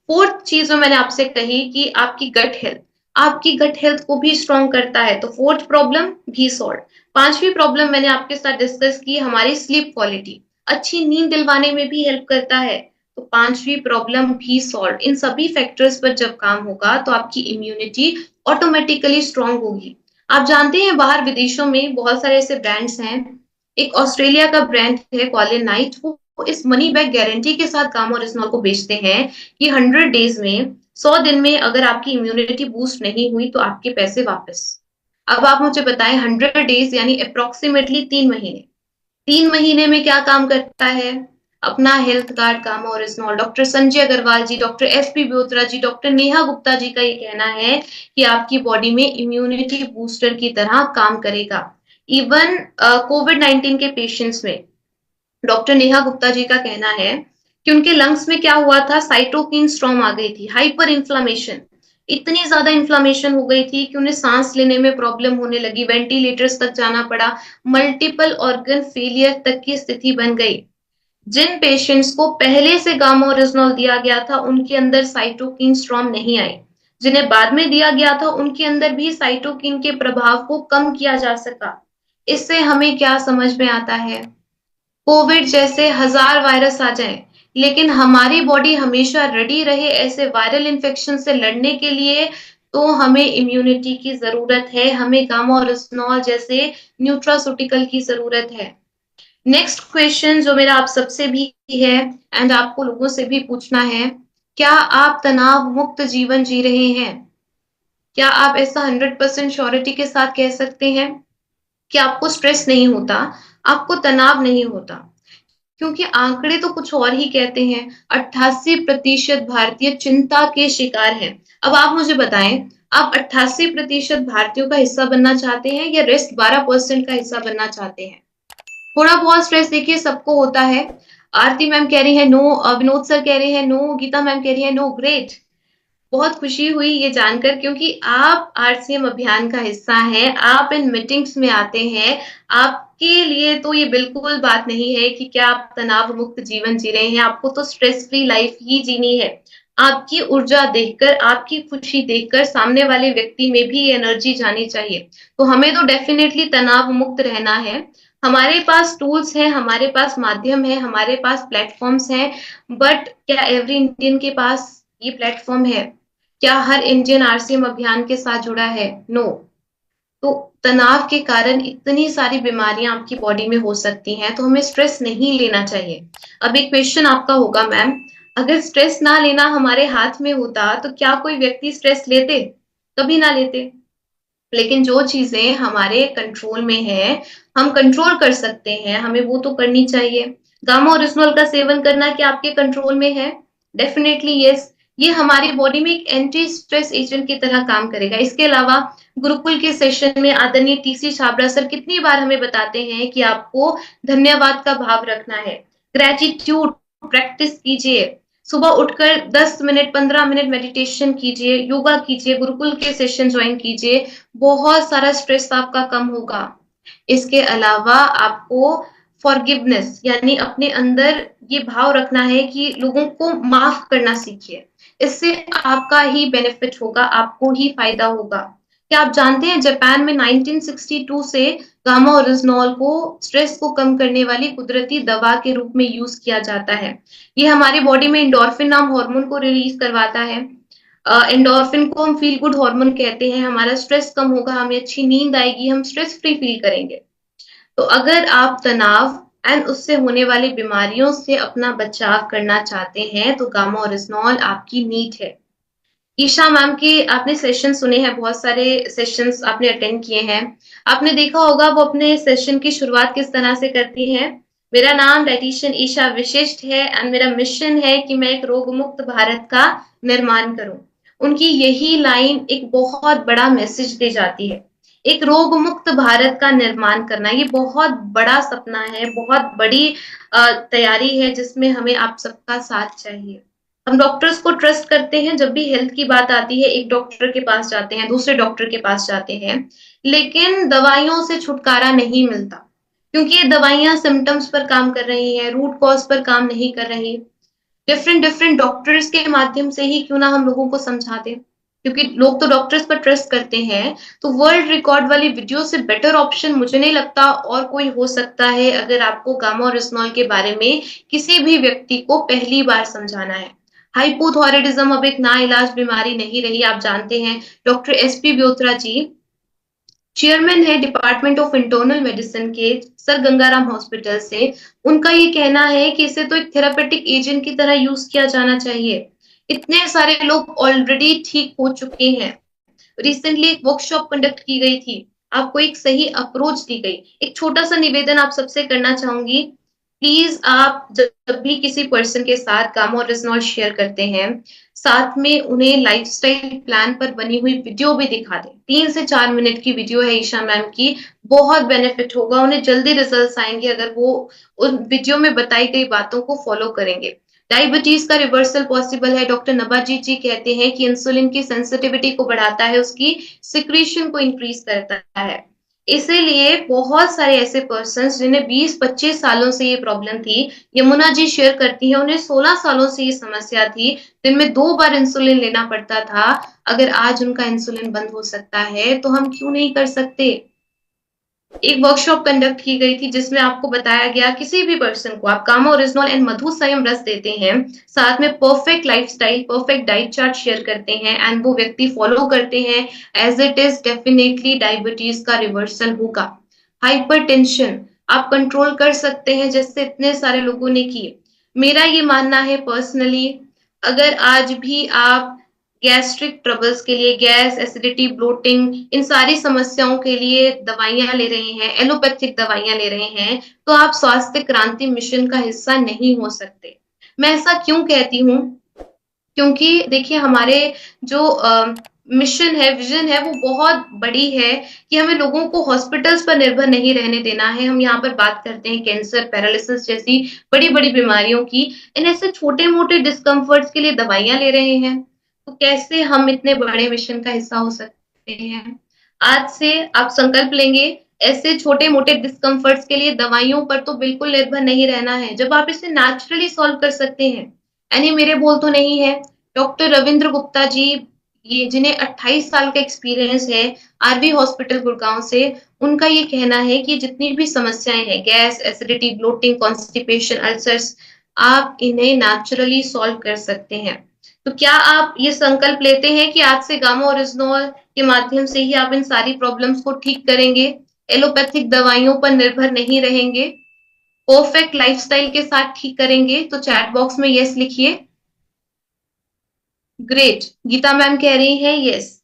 फोर्थ चीज जो मैंने आपसे कही कि आपकी गट हेल्थ, आपकी गट हेल्थ को भी स्ट्रॉन्ग करता है, तो फोर्थ प्रॉब्लम भी सॉल्ट। पांचवी प्रॉब्लम मैंने आपके साथ डिस्कस की, हमारी स्लीप क्वालिटी, अच्छी नींद दिलवाने में भी हेल्प करता है, तो पांचवी प्रॉब्लम भी सॉल्ट। इन सभी फैक्टर्स पर जब काम होगा तो आपकी इम्यूनिटी ऑटोमेटिकली स्ट्रांग होगी। आप जानते हैं बाहर विदेशों में बहुत सारे ऐसे ब्रांड्स हैं। एक ऑस्ट्रेलिया का ब्रांड है कॉलिन नाइट, वो इस मनी बैक गारंटी के साथ गामा ओरिजिनॉल को बेचते हैं कि 100 डेज में, 100 दिन में अगर आपकी इम्यूनिटी बूस्ट नहीं हुई तो आपके पैसे वापस। अब आप मुझे बताएं, 100 डेज यानी अप्रोक्सीमेटली 3 महीने, 3 महीने में क्या काम करता है? अपना health card gamma oryzanol. Doctor Sanjay Agarwal ji, doctor S P Byotra ji, doctor Neha Gupta ji का ये कहना है कि आपकी बॉडी में इम्यूनिटी बूस्टर की तरह काम करेगा। इवन कोविड-19 के पेशेंट्स में डॉक्टर नेहा गुप्ता जी का कहना है कि उनके लंग्स में क्या हुआ था, साइटोकिन स्टॉर्म आ गई थी, हाइपर इन्फ्लामेशन, इतनी ज्यादा इन्फ्लामेशन हो गई थी कि उन्हें सांस लेने में प्रॉब्लम होने लगी, वेंटिलेटर्स तक जाना पड़ा, मल्टीपल ऑर्गन फेलियर तक की स्थिति बन गई। जिन पेशेंट्स को पहले से गामा ओरिजिनॉल दिया गया था उनके अंदर साइटोकिन स्टॉर्म नहीं आई, जिन्हें बाद में दिया गया था उनके अंदर भी साइटोकिन के प्रभाव को कम किया जा सका। इससे हमें क्या समझ में आता है, कोविड जैसे हजार वायरस आ जाए लेकिन हमारी बॉडी हमेशा रेडी रहे ऐसे वायरल इन्फेक्शन से लड़ने के लिए, तो हमें इम्यूनिटी की जरूरत है, हमें गामा ओरिजिनॉल जैसे न्यूट्रास्यूटिकल की जरूरत है। नेक्स्ट क्वेश्चन जो मेरा आप सबसे भी है एंड आपको लोगों से भी पूछना है, क्या आप तनाव मुक्त जीवन जी रहे हैं? क्या आप ऐसा 100% श्योरिटी के साथ कह सकते हैं कि आपको स्ट्रेस नहीं होता, आपको तनाव नहीं होता? क्योंकि आंकड़े तो कुछ और ही कहते हैं, 88% भारतीय चिंता के शिकार हैं। अब आप मुझे बताएं, आप 88% भारतीयों का हिस्सा बनना चाहते हैं या रेस्ट 12% का हिस्सा बनना चाहते हैं? थोड़ा बहुत स्ट्रेस देखिए सबको होता है। आरती मैम कह रही है नो, विनोद सर कह रहे हैं नो, गीता मैम कह रही है नो, ग्रेट। बहुत खुशी हुई ये जानकर क्योंकि आप आरसीएम अभियान का हिस्सा हैं, आप इन मीटिंग्स में आते हैं, आपके लिए तो ये बिल्कुल बात नहीं है कि क्या आप तनाव मुक्त जीवन जी रहे हैं, आपको तो स्ट्रेस फ्री लाइफ ही जीनी है। आपकी ऊर्जा देखकर, आपकी खुशी देखकर सामने वाले व्यक्ति में भी एनर्जी जानी चाहिए। तो हमें तो डेफिनेटली तनाव मुक्त रहना है। हमारे पास टूल्स हैं, हमारे पास माध्यम है, हमारे पास प्लेटफॉर्म्स हैं, बट क्या एवरी इंडियन के पास ये प्लेटफॉर्म है? क्या हर इंडियन आरसीएम अभियान के साथ जुड़ा है? नो। तो तनाव के कारण इतनी सारी बीमारियां आपकी बॉडी में हो सकती हैं, तो हमें स्ट्रेस नहीं लेना चाहिए। अब एक क्वेश्चन आपका होगा मैम, अगर स्ट्रेस ना लेना हमारे हाथ में होता तो क्या कोई व्यक्ति स्ट्रेस लेते? कभी ना लेते। लेकिन जो चीजें हमारे कंट्रोल में है, हम कंट्रोल कर सकते हैं, हमें वो तो करनी चाहिए। गामा ओरिजिनल का सेवन करना क्या आपके कंट्रोल में है? Definitely yes. ये हमारी बॉडी में एक एंटी स्ट्रेस एजेंट की तरह काम करेगा। इसके अलावा गुरुकुल के सेशन में आदरणीय टीसी छाबड़ा सर कितनी बार हमें बताते हैं कि आपको धन्यवाद का भाव रखना है, ग्रेटिट्यूड प्रैक्टिस कीजिए, सुबह उठकर 10 मिनट 15 मिनट मेडिटेशन कीजिए, योगा कीजिए, गुरुकुल के सेशन ज्वाइन कीजिए, बहुत सारा स्ट्रेस आपका कम होगा। इसके अलावा आपको फॉरगिवनेस यानी अपने अंदर ये भाव रखना है कि लोगों को माफ करना सीखिए। इससे आपका ही बेनिफिट होगा, आपको ही फायदा होगा। क्या आप जानते हैं जापान में 1962 से गामा ओरिजिनॉल को स्ट्रेस को कम करने वाली कुदरती दवा के रूप में यूज किया जाता है। ये हमारी बॉडी में इंडोर्फिन नाम हार्मोन को रिलीज करवाता है। एंडोर्फिन को हम फील गुड हार्मोन कहते हैं, हमारा स्ट्रेस कम होगा, हमें अच्छी नींद आएगी, हम स्ट्रेस फ्री फील करेंगे। तो अगर आप तनाव एंड उससे होने वाली बीमारियों से अपना बचाव करना चाहते हैं तो गामा ओरिजिनॉल आपकी नीड है। ईशा मैम के आपने सेशन सुने हैं, बहुत सारे सेशंस आपने अटेंड किए हैं, आपने देखा होगा वो अपने सेशन की शुरुआत किस तरह से करती हैं। मेरा नाम डाइटिशियन ईशा विशिष्ट है एंड मेरा मिशन है कि मैं एक रोग मुक्त भारत का निर्माण करूं। उनकी यही लाइन एक बहुत बड़ा मैसेज दे जाती है। एक रोग मुक्त भारत का निर्माण करना ये बहुत बड़ा सपना है, बहुत बड़ी तैयारी है जिसमें हमें आप सबका साथ चाहिए। हम डॉक्टर्स को ट्रस्ट करते हैं, जब भी हेल्थ की बात आती है एक डॉक्टर के पास जाते हैं, दूसरे डॉक्टर के पास जाते हैं, लेकिन दवाइयों से छुटकारा नहीं मिलता क्योंकि ये दवाइयां सिम्टम्स पर काम कर रही हैं, रूट कॉज पर काम नहीं कर रही। डिफरेंट डिफरेंट डॉक्टर्स के माध्यम से ही क्यों ना हम लोगों को समझा दें, क्योंकि लोग तो डॉक्टर्स पर ट्रस्ट करते हैं। तो वर्ल्ड रिकॉर्ड वाली वीडियो से बेटर ऑप्शन मुझे नहीं लगता और कोई हो सकता है अगर आपको गामा ओरिजिनॉल के बारे में किसी भी व्यक्ति को पहली बार समझाना है। हाइपोथायराइडिज्म अब एक नाइलाज बीमारी नहीं रही, आप जानते हैं। डॉक्टर एसपी ब्योत्रा जी चेयरमैन है डिपार्टमेंट ऑफ इंटरनल मेडिसिन के सर गंगाराम हॉस्पिटल से, उनका ये कहना है कि इसे तो एक थेरापेटिक एजेंट की तरह यूज किया जाना चाहिए। इतने सारे लोग ऑलरेडी ठीक हो चुके हैं। रिसेंटली एक वर्कशॉप कंडक्ट की गई थी, आपको एक सही अप्रोच दी गई। एक छोटा सा निवेदन आप सबसे करना चाहूंगी, प्लीज आप जब भी किसी पर्सन के साथ गामा और रिजनॉल शेयर करते हैं, साथ में उन्हें लाइफस्टाइल प्लान पर बनी हुई वीडियो भी दिखा दें। 3 से 4 मिनट की वीडियो है ईशा मैम की, बहुत बेनिफिट होगा उन्हें, जल्दी रिजल्ट्स आएंगे अगर वो उन वीडियो में बताई गई बातों को फॉलो करेंगे। डायबिटीज का रिवर्सल पॉसिबल है। डॉक्टर नबाजीत जी कहते हैं कि इंसुलिन की सेंसिटिविटी को बढ़ाता है, उसकी सिक्रीशन को इंक्रीज करता है। इसीलिए बहुत सारे ऐसे पर्सन्स जिन्हें 20-25 सालों से ये प्रॉब्लम थी, यमुना जी शेयर करती है उन्हें 16 सालों से ये समस्या थी, दिन में 2 बार इंसुलिन लेना पड़ता था। अगर आज उनका इंसुलिन बंद हो सकता है तो हम क्यों नहीं कर सकते। एक वर्कशॉप कंडक्ट की गई थी जिसमें आपको बताया गया किसी भी पर्सन को आप गामा ओरिजिनल एंड मधु संयम रस देते हैं, साथ में perfect lifestyle, perfect diet chart share करते हैं एंड वो व्यक्ति फॉलो करते हैं, as it is definitely diabetes का रिवर्सल होगा। हाइपरटेंशन आप कंट्रोल कर सकते हैं जैसे इतने सारे लोगों ने किए। मेरा ये मानना है पर्सनली, अगर आज भी आप गैस्ट्रिक ट्रबल्स के लिए, गैस, एसिडिटी, ब्लोटिंग, इन सारी समस्याओं के लिए दवाइयां ले रहे हैं, एलोपैथिक दवाइयां ले रहे हैं, तो आप स्वास्थ्य क्रांति मिशन का हिस्सा नहीं हो सकते। मैं ऐसा क्यों कहती हूँ? क्योंकि देखिए हमारे जो मिशन है, विजन है, वो बहुत बड़ी है कि हमें लोगों को हॉस्पिटल्स पर निर्भर नहीं रहने देना है। हम यहाँ पर बात करते हैं कैंसर, पैरालिसिस जैसी बड़ी बड़ी बीमारियों की। इन ऐसे छोटे मोटे डिस्कम्फर्ट्स के लिए दवाइयां ले रहे हैं, तो कैसे हम इतने बड़े मिशन का हिस्सा हो सकते हैं। आज से आप संकल्प लेंगे, ऐसे छोटे मोटे डिस्कम्फर्ट्स के लिए दवाइयों पर तो बिल्कुल निर्भर नहीं रहना है, जब आप इसे नेचुरली सॉल्व कर सकते हैं। यानी मेरे बोल तो नहीं है। डॉक्टर रविंद्र गुप्ता जी, ये जिन्हें 28 साल का एक्सपीरियंस है आरवी हॉस्पिटल गुड़गांव से, उनका ये कहना है कि जितनी भी समस्याएं हैं, gas, acidity, bloating, constipation, ulcers, आप इन्हें नेचुरली सॉल्व कर सकते हैं। तो क्या आप ये संकल्प लेते हैं कि आज से गामा ओरिजिनल के माध्यम से ही आप इन सारी प्रॉब्लम्स को ठीक करेंगे, एलोपैथिक दवाइयों पर निर्भर नहीं रहेंगे, परफेक्ट लाइफस्टाइल के साथ ठीक करेंगे? तो चैट बॉक्स में यस लिखिए। ग्रेट, गीता मैम कह रही हैं यस।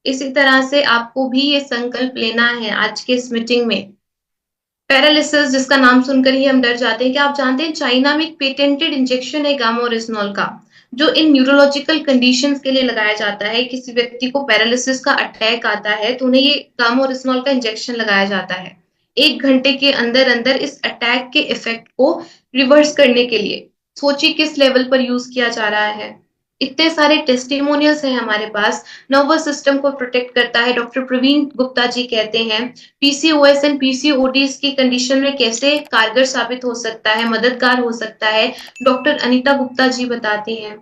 इसी तरह से आपको भी ये संकल्प लेना है आज के इस मीटिंग में। पैरालिसिस जिसका नाम सुनकर ही हम डर जाते हैं, क्या आप जानते हैं चाइना में एक पेटेंटेड इंजेक्शन है गामा ओरिजिनल का, जो इन न्यूरोलॉजिकल कंडीशंस के लिए लगाया जाता है। किसी व्यक्ति को पैरालिसिस का अटैक आता है तो उन्हें ये गामा ओरिजिनल का इंजेक्शन लगाया जाता है 1 घंटे के अंदर अंदर इस अटैक के इफेक्ट को रिवर्स करने के लिए। सोचिए किस लेवल पर यूज किया जा रहा है। इतने सारे टेस्टिमोनियल्स हैं हमारे पास। नर्वस सिस्टम को प्रोटेक्ट करता है। डॉक्टर प्रवीण गुप्ता जी कहते हैं पीसीओएस एंड पीसीओडीज की कंडीशन में कैसे कारगर साबित हो सकता है, मददगार हो सकता है। डॉक्टर अनीता गुप्ता जी बताती हैं।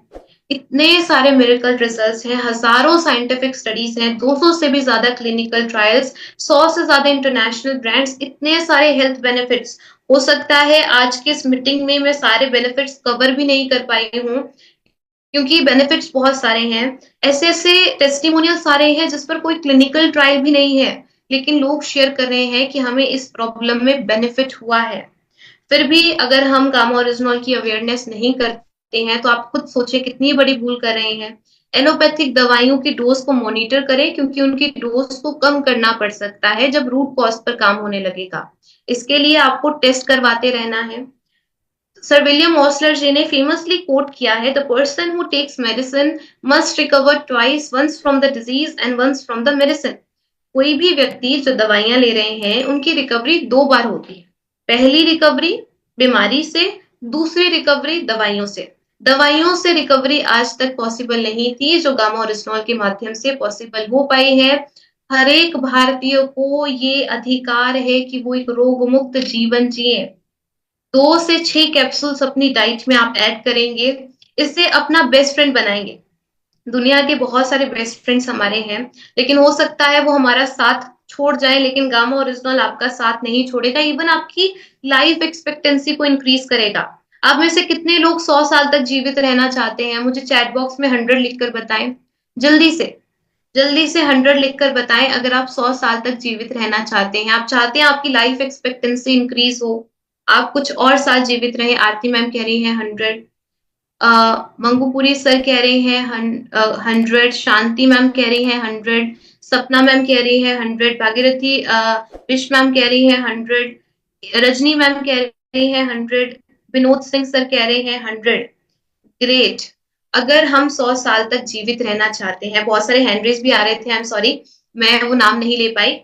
इतने सारे मिरेकल रिजल्ट्स हैं, हजारों साइंटिफिक स्टडीज हैं, 200 से भी ज्यादा क्लिनिकल ट्रायल्स, 100 से ज्यादा इंटरनेशनल ब्रांड्स, इतने सारे हेल्थ बेनिफिट्स। हो सकता है आज की इस मीटिंग में मैं सारे बेनिफिट्स कवर भी नहीं कर पाई हूँ, क्योंकि बेनिफिट्स बहुत सारे हैं। ऐसे ऐसे टेस्टिमोनियल सारे हैं जिस पर कोई क्लिनिकल ट्रायल भी नहीं है, लेकिन लोग शेयर कर रहे हैं कि हमें इस प्रॉब्लम में बेनिफिट हुआ है। फिर भी अगर हम गामा ओरिजिनल की अवेयरनेस नहीं करते हैं तो आप खुद सोचिए कितनी बड़ी भूल कर रहे हैं। एलोपैथिक दवाइयों की डोज को मॉनिटर करें, क्योंकि उनकी डोज को कम करना पड़ सकता है जब रूट कॉज पर काम होने लगेगा। इसके लिए आपको टेस्ट करवाते रहना है। सर विलियम ऑसलर जी ने फेमसली कोट किया है, the person who takes medicine must recover twice, once from the disease and once from the medicine. कोई भी व्यक्ति जो दवाइयां ले रहे हैं उनकी रिकवरी 2 बार होती है। पहली रिकवरी बीमारी से, दूसरी रिकवरी दवाइयों से। दवाइयों से रिकवरी आज तक पॉसिबल नहीं थी, जो गामा ओरिजिनल के माध्यम से पॉसिबल हो पाई है। हर एक भारतीय को ये अधिकार है कि वो एक रोग मुक्त जीवन जिए। 2 से 6 कैप्सूल्स अपनी डाइट में आप ऐड करेंगे, इससे अपना बेस्ट फ्रेंड बनाएंगे। दुनिया के बहुत सारे बेस्ट फ्रेंड्स हमारे हैं, लेकिन हो सकता है वो हमारा साथ छोड़ जाए, लेकिन गामा ओरिजिनल आपका साथ नहीं छोड़ेगा। इवन आपकी लाइफ एक्सपेक्टेंसी को इंक्रीज करेगा। आप में से कितने लोग 100 साल तक जीवित रहना चाहते हैं? मुझे चैट बॉक्स में 100 लिखकर बताएं। जल्दी से, जल्दी से 100 लिखकर बताएं अगर आप 100 साल तक जीवित रहना चाहते हैं। आप चाहते हैं आपकी लाइफ एक्सपेक्टेंसी इंक्रीज हो, आप कुछ और साल जीवित रहे। आरती मैम कह रही है 100, मंगूपुरी सर कह रहे हैं 100, शांति मैम कह रही है 100, सपना मैम कह रही है 100, भागीरथी विश मैम कह रही है 100, रजनी मैम कह रहे हैं 100, विनोद सिंह सर कह रहे हैं 100। ग्रेट। अगर हम 100 साल तक जीवित रहना चाहते हैं, बहुत सारे हैंड रेज भी आ रहे थे, आई एम सॉरी, मैं वो नाम नहीं ले पाई।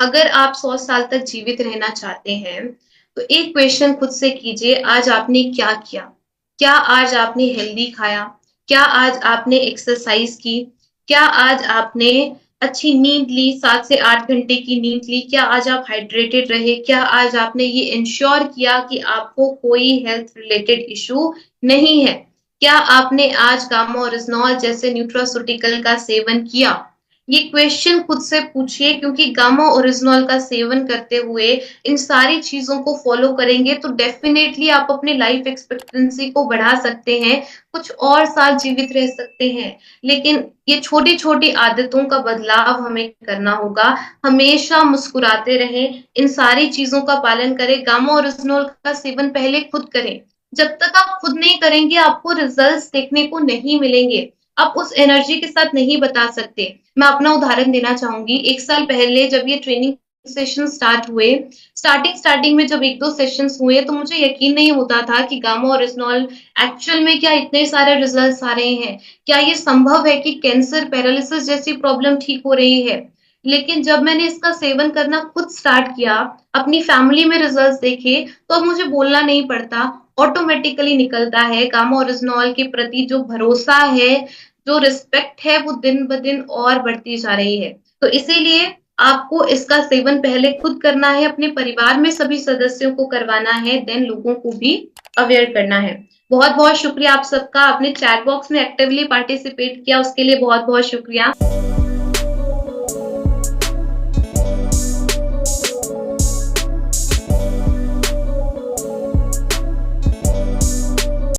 अगर आप 100 साल तक जीवित रहना चाहते हैं तो एक क्वेश्चन खुद से कीजिए, आज आपने क्या किया? क्या आज आपने हेल्दी खाया? क्या आज आपने एक्सरसाइज की? क्या आज आपने अच्छी नींद ली, 7 से 8 घंटे की नींद ली? क्या आज आप हाइड्रेटेड रहे? क्या आज आपने ये इंश्योर किया कि आपको कोई हेल्थ रिलेटेड इशू नहीं है? क्या आपने आज गामा ओरिजिनॉल जैसे न्यूट्रास्यूटिकल का सेवन किया? ये क्वेश्चन खुद से पूछिए, क्योंकि गामा ओरिजिनॉल का सेवन करते हुए इन सारी चीजों को फॉलो करेंगे तो डेफिनेटली आप अपनी लाइफ एक्सपेक्टेंसी को बढ़ा सकते हैं, कुछ और साल जीवित रह सकते हैं। लेकिन ये छोटी छोटी आदतों का बदलाव हमें करना होगा। हमेशा मुस्कुराते रहें, इन सारी चीजों का पालन करें, गामा ओरिजिनॉल का सेवन पहले खुद करें। जब तक आप खुद नहीं करेंगे आपको रिजल्ट्स देखने को नहीं मिलेंगे, आप उस एनर्जी के साथ नहीं बता सकते। मैं अपना उदाहरण देना चाहूंगी। 1 साल पहले जब ये ट्रेनिंग सेशन स्टार्ट हुए, स्टार्टिंग में जब 1-2 सेशंस हुए तो मुझे यकीन नहीं होता था कि गामा ओरिजिनॉल एक्चुअल में क्या इतने सारे रिजल्ट्स आ रहे हैं, क्या ये संभव है कि कैंसर, पैरालिसिस जैसी प्रॉब्लम ठीक हो रही है। लेकिन जब मैंने इसका सेवन करना खुद स्टार्ट किया, अपनी फैमिली में रिजल्ट्स देखे, तो अब मुझे बोलना नहीं पड़ता, ऑटोमेटिकली निकलता है। गामा ओरिजिनॉल के प्रति जो भरोसा है, जो रिस्पेक्ट है, वो दिन ब दिन और बढ़ती जा रही है। तो इसीलिए आपको इसका सेवन पहले खुद करना है, अपने परिवार में सभी सदस्यों को करवाना है, देन लोगों को भी अवेयर करना है। बहुत बहुत शुक्रिया आप सबका, आपने चैट बॉक्स में एक्टिवली पार्टिसिपेट किया, उसके लिए बहुत बहुत शुक्रिया।